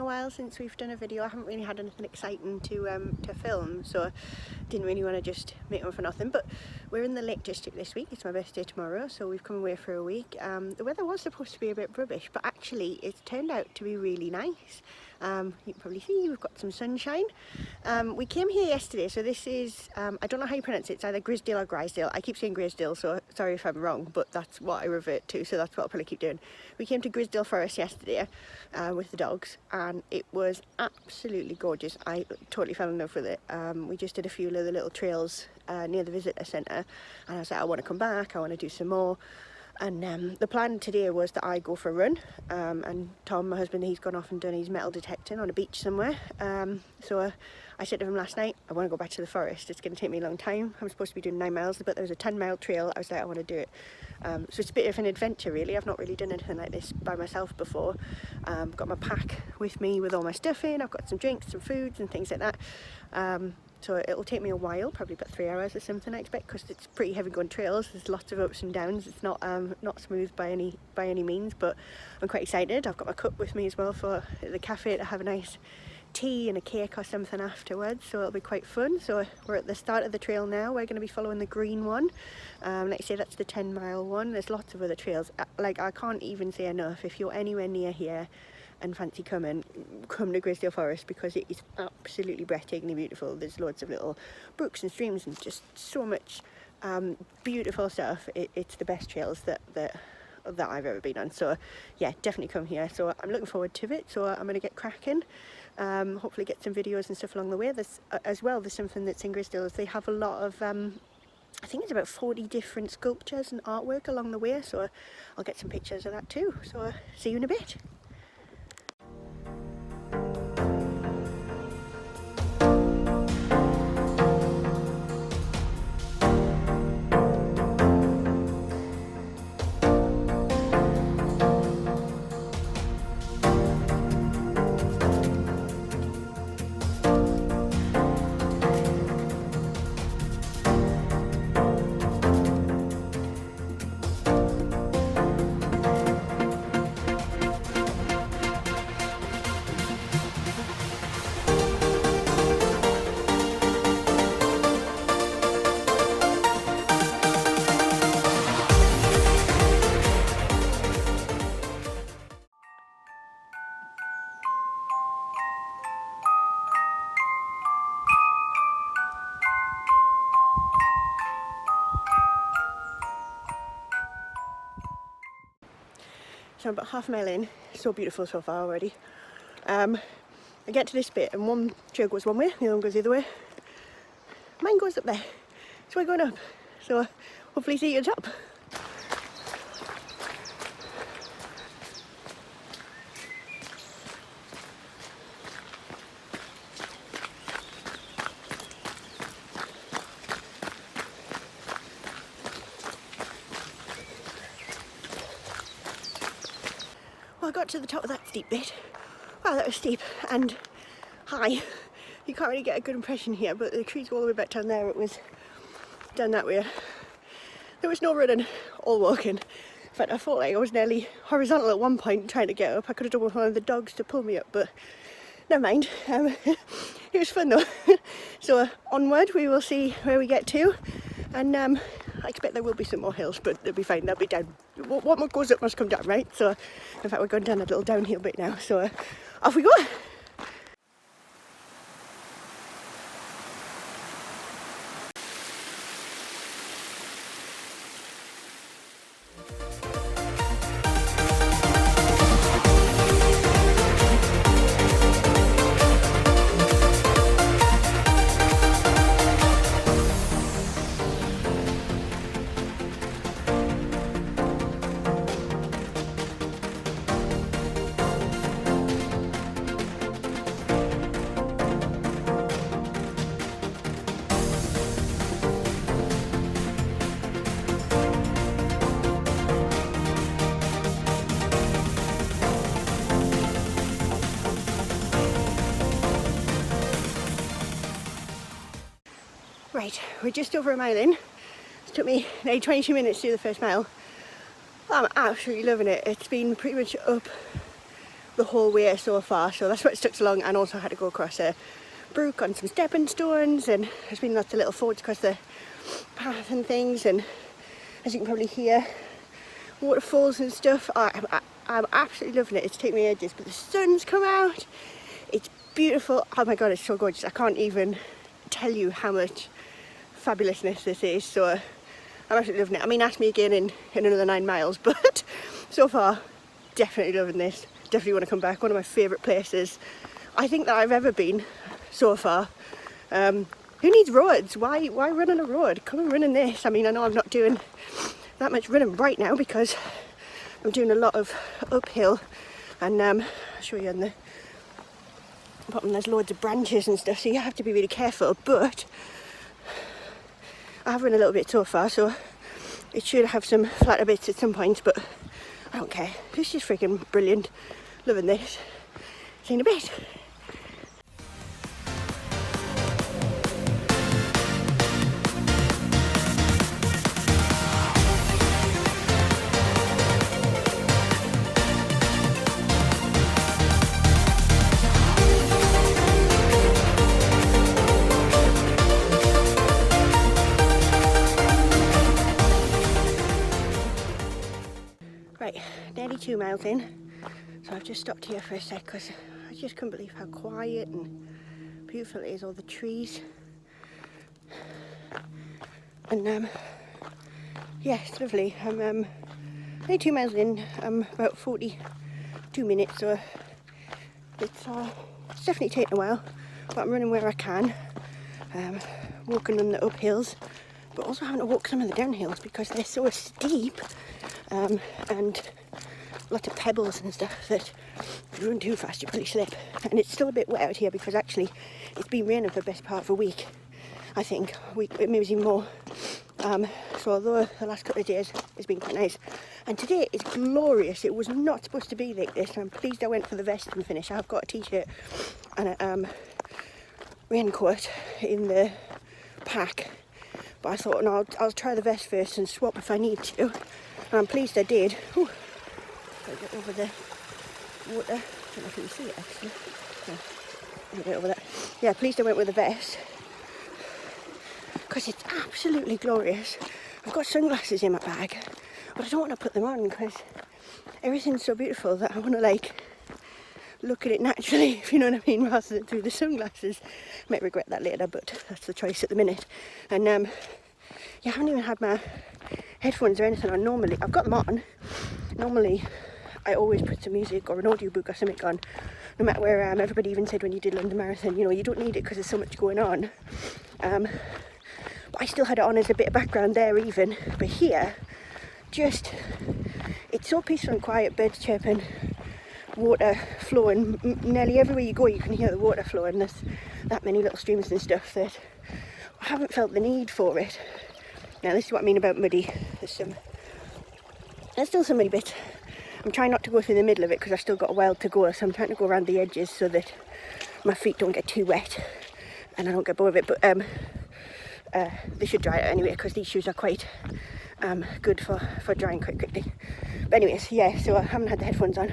a while since we've done a video. I haven't really had anything exciting to film, so didn't really want to just make one for nothing. But we're in the Lake District this week. It's my birthday tomorrow, so we've come away for a week. The weather was supposed to be a bit rubbish, but actually it's turned out to be really nice. You can probably see we've got some sunshine. We came here yesterday, so this is, I don't know how you pronounce it, it's either Grizedale or Grizedale. I keep saying Grizedale, so sorry if I'm wrong, but that's what I revert to, so that's what I'll probably keep doing. We came to Grizedale Forest yesterday with the dogs, and it was absolutely gorgeous. I totally fell in love with it. We just did a few of the little trails near the visitor centre, and I was like, I want to come back, I want to do some more. And the plan today was that I go for a run, and Tom, my husband, he's gone off and done his metal detecting on a beach somewhere. So I said to him last night, I want to go back to the forest. It's going to take me a long time. I'm supposed to be doing 9 miles, but there was a 10-mile trail. I was like, I want to do it. So it's a bit of an adventure, really. I've not really done anything like this by myself before. Got my pack with me with all my stuff in. I've got some drinks, some foods and things like that. So it'll take me a while, probably about 3 hours or something, I expect, because it's pretty heavy going trails. There's lots of ups and downs. It's not smooth by any means, but I'm quite excited. I've got my cup with me as well for the cafe to have a nice tea and a cake or something afterwards, so it'll be quite fun. So we're at the start of the trail now. We're going to be following the green one. Like I say, that's the 10-mile one. There's lots of other trails. Like, I can't even say enough, if you're anywhere near here and fancy come to Grizedale Forest, because it is absolutely breathtakingly beautiful. There's loads of little brooks and streams and just so much beautiful stuff. It's the best trails that I've ever been on. So yeah, definitely come here. So I'm looking forward to it. So I'm going to get cracking. Hopefully get some videos and stuff along the way. There's as well, there's something that's in Grizedale, is they have a lot of I think it's about 40 different sculptures and artwork along the way, so I'll get some pictures of that too. So see you in a bit. So I'm about half a mile in. So beautiful so far already. I get to this bit and one trail goes one way, the other one goes the other way. Mine goes up there, so we're going up. So hopefully see you at the top. Well, I got to the top of that steep bit. Wow, that was steep and high. You can't really get a good impression here, but the trees go all the way back down there. It was down that way. There was no running, all walking. In fact, I felt like I was nearly horizontal at one point trying to get up. I could have done with one of the dogs to pull me up, but never mind. It was fun though. So onward, we will see where we get to. And I expect there will be some more hills, but they'll be fine, they'll be down. What goes up must come down, right? So, in fact, we're going down a little downhill bit now, so off we go! Right, we're just over a mile in. It took me nearly 22 minutes to do the first mile. I'm absolutely loving it. It's been pretty much up the whole way so far, so that's what took so long. And also had to go across a brook on some stepping stones, and there's been lots of little fords across the path and things, and as you can probably hear, waterfalls and stuff. I'm absolutely loving it. It's taken me ages, but the sun's come out. It's beautiful. Oh my god, it's so gorgeous. I can't even tell you how much fabulousness this is. So I'm absolutely loving it. I mean, ask me again in another 9 miles, but so far, definitely loving this. Definitely want to come back. One of my favourite places I think that I've ever been so far. Who needs roads? Why run on a road? Come and run in this. I mean, I know I'm not doing that much running right now because I'm doing a lot of uphill, and I'll show you on the bottom there's loads of branches and stuff, so you have to be really careful, but I have run a little bit so far, so it should have some flatter bits at some point, but I don't care. It's just freaking brilliant. Loving this. See you in a bit. Right, nearly 2 miles in, so I've just stopped here for a sec because I just couldn't believe how quiet and beautiful it is, all the trees. And yeah, it's lovely. I'm only 2 miles in, I'm about 42 minutes, so it's definitely taken a while, but I'm running where I can, walking on the uphills, but also having to walk some of the downhills because they're so steep. And lots of pebbles and stuff that if you run too fast you probably slip. And it's still a bit wet out here because actually it's been raining for the best part of a week, I think, maybe even more. So although the last couple of days it's been quite nice, and today is glorious. It was not supposed to be like this, and I'm pleased I went for the Western finish. I've got a t-shirt and a raincoat in the pack, but I thought, no, I'll try the vest first and swap if I need to. And I'm pleased I did. Whew. Gotta get over the water. I don't know if you can see it actually. No, get over that. Yeah, pleased I went with the vest because it's absolutely glorious. I've got sunglasses in my bag, but I don't want to put them on because everything's so beautiful that I want to like look at it naturally, if you know what I mean, rather than through the sunglasses. I might regret that later, but that's the choice at the minute. And yeah, I haven't even had my headphones or anything on. Normally, I've got them on. Normally, I always put some music or an audiobook or something on, no matter where I am. Everybody even said when you did London Marathon, you know, you don't need it because there's so much going on. But I still had it on as a bit of background there even. But here, just, it's so peaceful and quiet, birds chirping, water flowing. Nearly everywhere you go you can hear the water flowing. There's that many little streams and stuff that I haven't felt the need for it. Now this is what I mean about muddy. There's still so many bits. I'm trying not to go through the middle of it because I've still got a while to go, so I'm trying to go around the edges so that my feet don't get too wet and I don't get bored of it, but they should dry out anyway because these shoes are quite good for drying quite quickly. But anyways, yeah, so I haven't had the headphones on,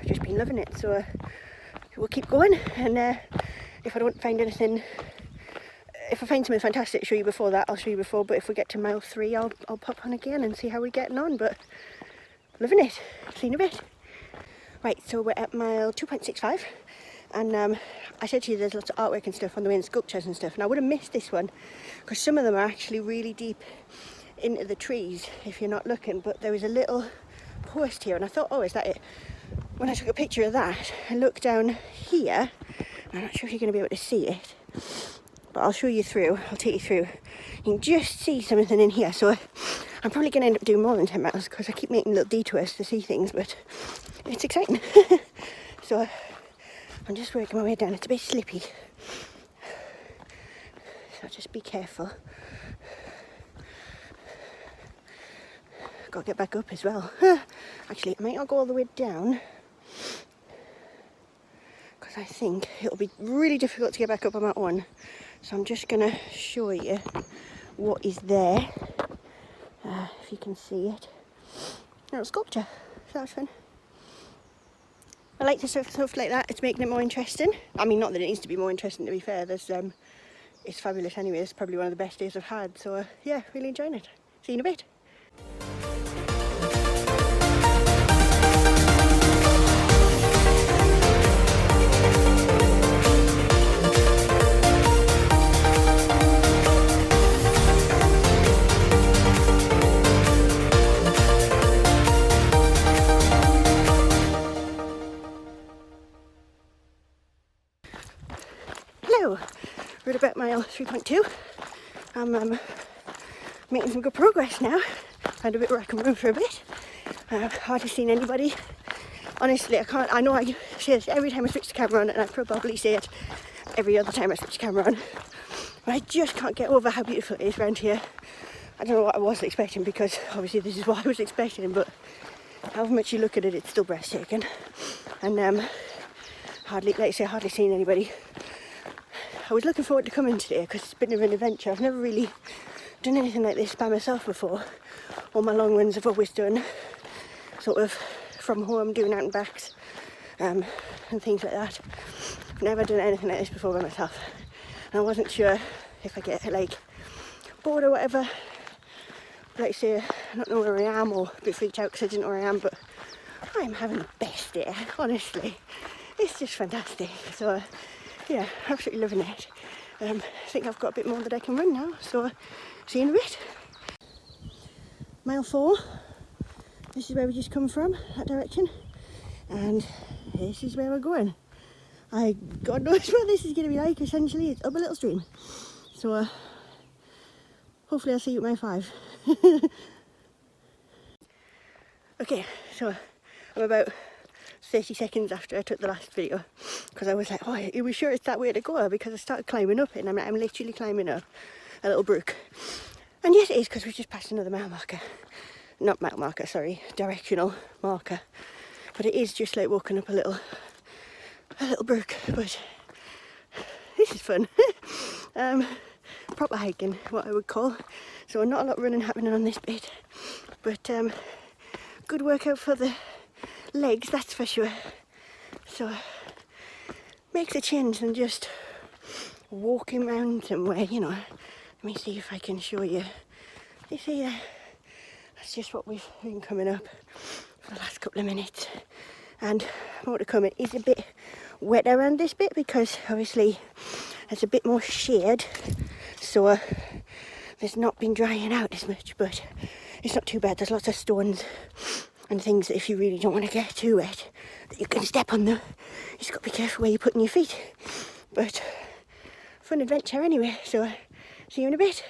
just been loving it, so we'll keep going, and if I don't find anything, if I find something fantastic to show you before that, I'll show you before, but if we get to mile 3 I'll pop on again and see how we're getting on, but loving it. See you in a bit. Right, so we're at mile 2.65, and I said to you there's lots of artwork and stuff on the way and sculptures and stuff, and I would have missed this one because some of them are actually really deep into the trees if you're not looking, but there was a little post here and I thought, oh, is that it? When I took a picture of that and looked down here, I'm not sure if you're going to be able to see it, but I'll show you through, I'll take you through. You can just see something in here, so I'm probably going to end up doing more than 10 miles because I keep making little detours to see things, but it's exciting. So I'm just working my way down. It's a bit slippy, so just be careful. Got to get back up as well. Actually, I might not go all the way down because I think it'll be really difficult to get back up on my own. So I'm just going to show you what is there, if you can see it. Little sculpture, so that's fun. I like the stuff like that. It's making it more interesting. I mean, not that it needs to be more interesting, to be fair. It's fabulous anyway. It's probably one of the best days I've had. So yeah, really enjoying it. See you in a bit. Hello, we're at about mile 3.2. I'm making some good progress now. Had a bit where I can run for a bit. I've hardly seen anybody. Honestly, I know I say this every time I switch the camera on, and I probably say it every other time I switch the camera on. But I just can't get over how beautiful it is around here. I don't know what I was expecting, because obviously this is what I was expecting, but however much you look at it, it's still breathtaking. And hardly seen anybody. I was looking forward to coming today because it's been an adventure. I've never really done anything like this by myself before. All my long runs I've always done sort of from home, doing out and backs and things like that. I've never done anything like this before by myself, and I wasn't sure if I get like bored or whatever. Like say, I don't know where I am, or a bit freaked out because I didn't know where I am, but I'm having the best day, honestly. It's just fantastic. So yeah, absolutely loving it. I think I've got a bit more that I can run now, so see you in a bit. Mile 4, this is where we just come from, that direction, and this is where we're going. God knows what this is going to be like. Essentially it's up a little stream, so hopefully I'll see you at mile 5. Okay, so I'm about 30 seconds after I took the last video, because I was like, oh, are we sure it's that way to go? Because I started climbing up it, and I'm literally climbing up a little brook. And yes, it is, because we've just passed another mile marker. Not mile marker, sorry, directional marker. But it is just like walking up a little brook. But this is fun. Proper hiking, what I would call. So not a lot of running happening on this bit, but good workout for the legs, that's for sure. So makes a change than just walking around somewhere, you know. Let me see if I can show you. You see there? That's just what we've been coming up for the last couple of minutes. And more to come. It is a bit wet around this bit because obviously there's a bit more shade, so there's not been drying out as much, but it's not too bad. There's lots of stones and things that if you really don't want to get too wet, that you can step on them. You just got to be careful where you're putting your feet. But fun adventure anyway, so see you in a bit.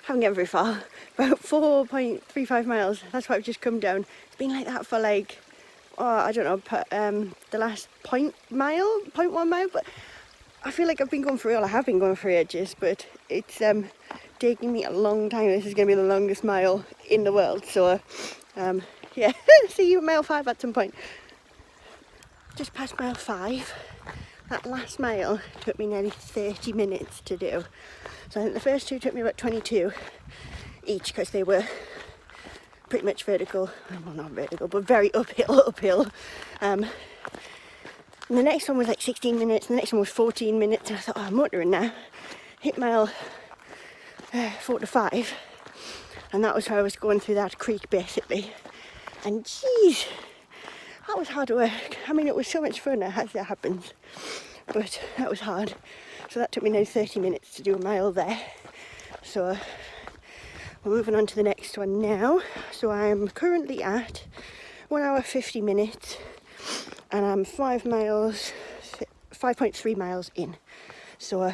Haven't gotten very far, about 4.35 miles. That's what I've just come down. It's been like that for like, I don't know, the last 0.1 mile, but I feel like I've been going for real. I have been going for ages, but it's taking me a long time. This is going to be the longest mile in the world, so yeah, see you at mile 5 at some point. Just past mile 5. That last mile took me nearly 30 minutes to do. So I think the first two took me about 22 each, because they were pretty much vertical, well not vertical, but very uphill. And the next one was like 16 minutes, and the next one was 14 minutes, and I thought, oh, I'm motoring now. Hit mile 4 to 5, and that was how I was going through that creek basically. And geez, that was hard work. I mean, it was so much fun as it happens, but that was hard. So that took me now 30 minutes to do a mile there. So we're moving on to the next one now. So I'm currently at 1 hour 50 minutes, and I'm 5.3 miles in. So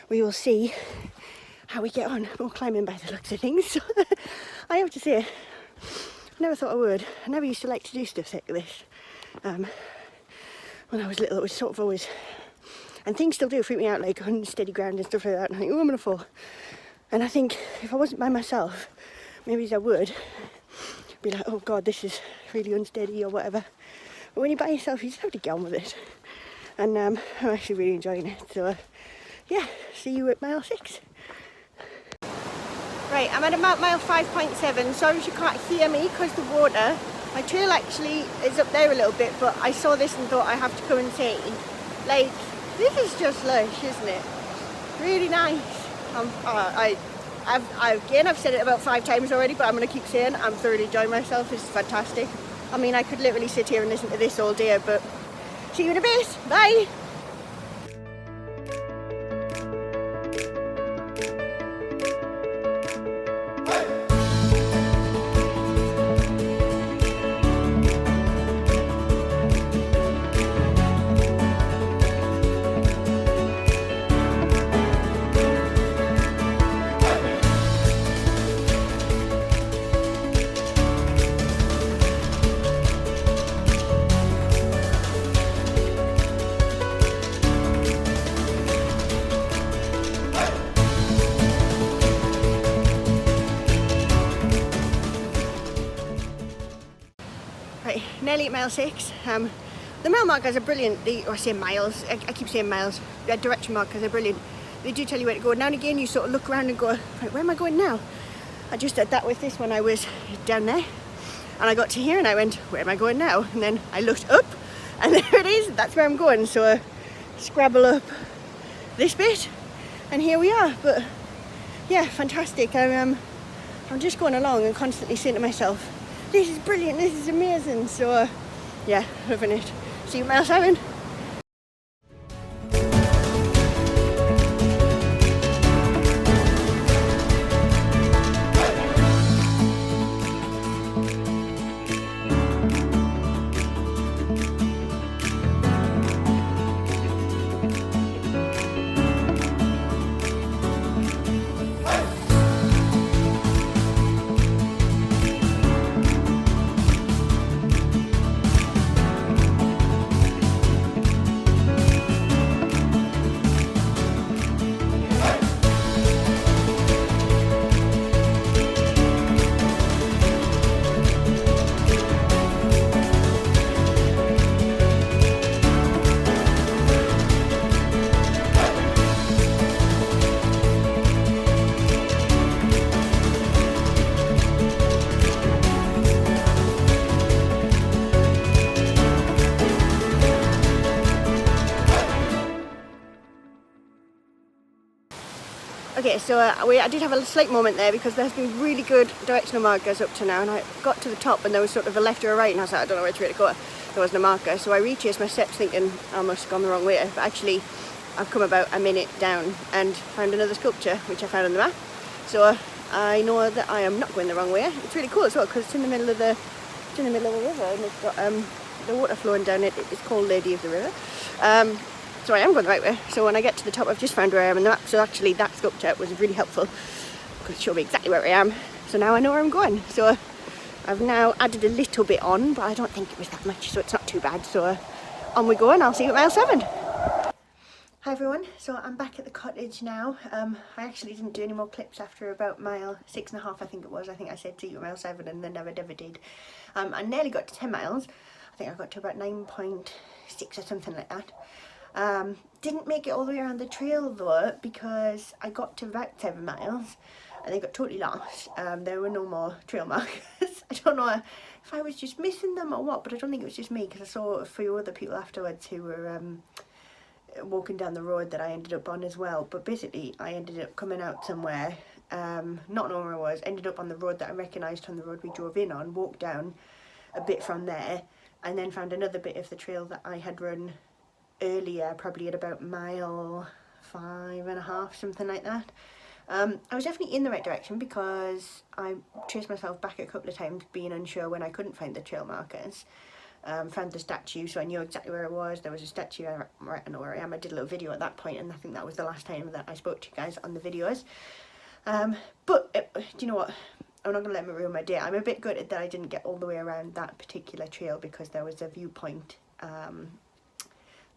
we will see how we get on. More climbing by the looks of things. I have to say, I never thought I would. I never used to like to do stuff like this. When I was little, it was sort of always, and things still do freak me out, like unsteady ground and stuff like that, and I think, oh, I'm gonna fall. And I think if I wasn't by myself, maybe I would be like, oh god, this is really unsteady or whatever. But when you're by yourself, you just have to get on with it. And I'm actually really enjoying it. So yeah, see you at mile 6. Right, I'm at about mile 5.7. Sorry if you can't hear me because the water My trail actually is up there a little bit, but I saw this and thought I have to come and see. Like, this is just lush, isn't it? Really nice. I've said it about 5 times already, but I'm going to keep saying I'm thoroughly enjoying myself. This is fantastic. I mean, I could literally sit here and listen to this all day, but see you in a bit. Bye. Right, nearly at mile 6. The mile markers are brilliant. I say miles, I keep saying miles. The direction markers are brilliant. They do tell you where to go. Now and again you sort of look around and go, right, where am I going now? I just did that with this one. I was down there and I got to here and I went, where am I going now? And then I looked up and there it is, that's where I'm going. So I scrabble up this bit and here we are. But yeah, fantastic. I'm just going along and constantly saying to myself, this is brilliant, this is amazing. So yeah, loving it. See you at mile 7. Okay, so I did have a slight moment there because there's been really good directional markers up to now, and I got to the top and there was sort of a left or a right and I was like, I don't know which way to go. There wasn't a marker, so I retraced my steps thinking I must have gone the wrong way, but actually I've come about a minute down and found another sculpture which I found on the map. So I know that I am not going the wrong way. It's really cool as well because it's in the middle of the river and it's got the water flowing down it. It's called Lady of the River. So I am going the right way. So when I get to the top, I've just found where I am on the map. So actually that sculpture was really helpful because it showed me exactly where I am. So now I know where I'm going. So I've now added a little bit on, but I don't think it was that much, so it's not too bad. So on we go and I'll see you at mile 7. Hi everyone, so I'm back at the cottage now. I actually didn't do any more clips after about mile 6.5, I think it was. I think I said see you at mile 7 and then never did. I nearly got to 10 miles. I think I got to about 9.6 or something like that. Didn't make it all the way around the trail though, because I got to about 7 miles and then got totally lost. There were no more trail markers. I don't know if I was just missing them or what, but I don't think it was just me because I saw a few other people afterwards who were walking down the road that I ended up on as well. But basically I ended up coming out somewhere, not knowing where I was, ended up on the road that I recognised from the road we drove in on, walked down a bit from there and then found another bit of the trail that I had run earlier, probably at about mile 5.5, something like that. I was definitely in the right direction because I traced myself back a couple of times being unsure when I couldn't find the trail markers. Found the statue, so I knew exactly where I was. There was a statue, I know where I am. I did a little video at that point and I think that was the last time that I spoke to you guys on the videos. But do you know what? I'm not going to let me ruin my day. I'm a bit gutted that I didn't get all the way around that particular trail because there was a viewpoint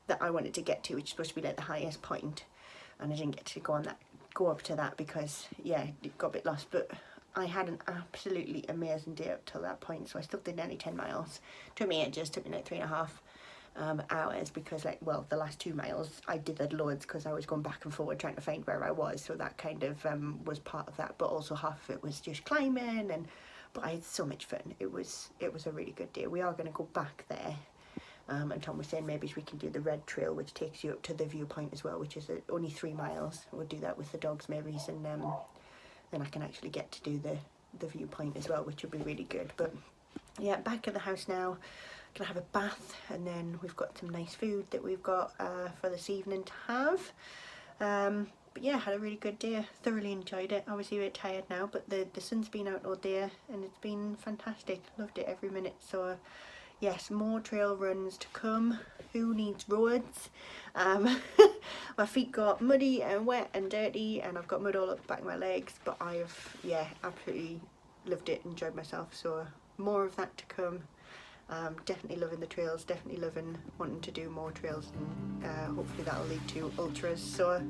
that I wanted to get to, which is supposed to be like the highest point, and I didn't get to go up to that because yeah, it got a bit lost. But I had an absolutely amazing day up till that point, so I still did nearly 10 miles. Took me ages, took me like 3.5 hours because like, well, the last 2 miles I did that loads because I was going back and forward trying to find where I was, so that kind of was part of that, but also half of it was just climbing and but I had so much fun. It was a really good day. We are going to go back there, and Tom was saying maybe we can do the red trail, which takes you up to the viewpoint as well, which is only 3 miles. We'll do that with the dogs maybe, and then I can actually get to do the viewpoint as well, which will be really good. But yeah, back at the house now, gonna have a bath, and then we've got some nice food that we've got for this evening to have. But yeah, had a really good day, thoroughly enjoyed it. Obviously a bit tired now, but the sun's been out all day and it's been fantastic. Loved it every minute. So yes, more trail runs to come. Who needs roads? My feet got muddy and wet and dirty, and I've got mud all up the back of my legs, but I have, yeah, absolutely loved it, enjoyed myself. So more of that to come. Definitely loving the trails, definitely loving wanting to do more trails, and hopefully that'll lead to ultras. So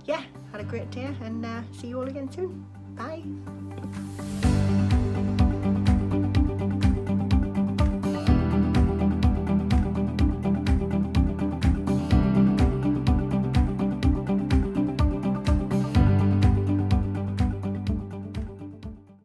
yeah, had a great day, and see you all again soon. Bye.